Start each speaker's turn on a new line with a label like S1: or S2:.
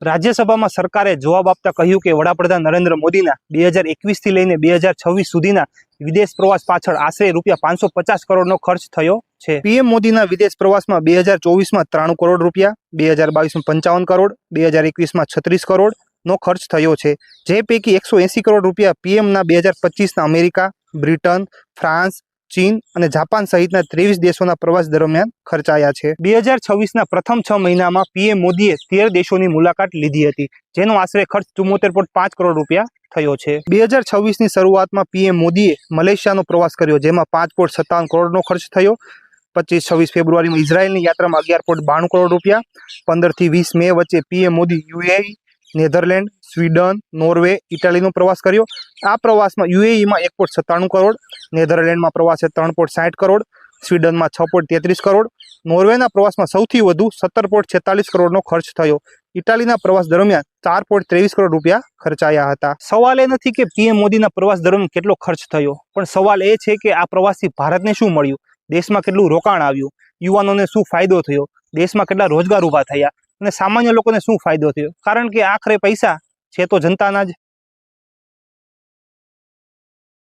S1: રાજ્યસભામાં સરકારે જવાબ આપતા કહ્યું કે વડાપ્રધાન નરેન્દ્ર મોદીના 2021 થી લઈને 2026 સુધીના વિદેશ પ્રવાસ પાછળ આશરે રૂપિયા 550 કરોડનો ખર્ચ થયો છે। પીએમ મોદીના વિદેશ પ્રવાસમાં 2024માં 93 કરોડ રૂપિયા, 2022માં 55 કરોડ, 2021માં 36 કરોડ નો ખર્ચ થયો છે, જે પૈકી 180 કરોડ રૂપિયા પીએમના 2025ના અમેરિકા, બ્રિટન, ફ્રાન્સ, ચીન અને જાપાન સહિતના 23 દેશોના પ્રવાસ દરમિયાન ખર્ચાયા છે। 2026ના પ્રથમ 6 મહિનામાં પીએમ મોદીએ 13 દેશોની મુલાકાત લીધી હતી, જેનો આશરે ખર્ચ 74.5 કરોડ રૂપિયા થયો છે। 2026ની શરૂઆતમાં પીએમ મોદીએ મલેશિયાનો પ્રવાસ કર્યો, જેમાં 5.57 કરોડનો ખર્ચ થયો। 25-26 ફેબ્રુઆરીમાં ઇઝરાયલની યાત્રામાં 11.92 કરોડ રૂપિયા। 15 થી 20 મે વચ્ચે PM Modi UAE, Netherlands, Sweden, Norway, ઇટાલીનો પ્રવાસ કર્યો। આ પ્રવાસમાં યુએઈમાં 1.97 કરોડ, નેધરલેન્ડમાં પ્રવાસે 3.60 કરોડ, સ્વીડનમાં 6.33 કરોડ, નોર્વેના પ્રવાસમાં સૌથી વધુ 17.46 કરોડનો ખર્ચ થયો। ઇટાલીના પ્રવાસ દરમિયાન 4.23 કરોડ રૂપિયા ખર્ચાયા હતા। સવાલ એ નથી કે પીએમ મોદીના પ્રવાસ દરમિયાન કેટલો ખર્ચ થયો, પણ સવાલ એ છે કે આ પ્રવાસથી ભારતને શું મળ્યું, દેશમાં કેટલું રોકાણ આવ્યું, યુવાનોને શું ફાયદો થયો, દેશમાં કેટલા રોજગાર ઊભા થયા અને સામાન્ય લોકોને શું ફાયદો થયો। કારણ કે આખરે પૈસા છે તો જનતાના જ।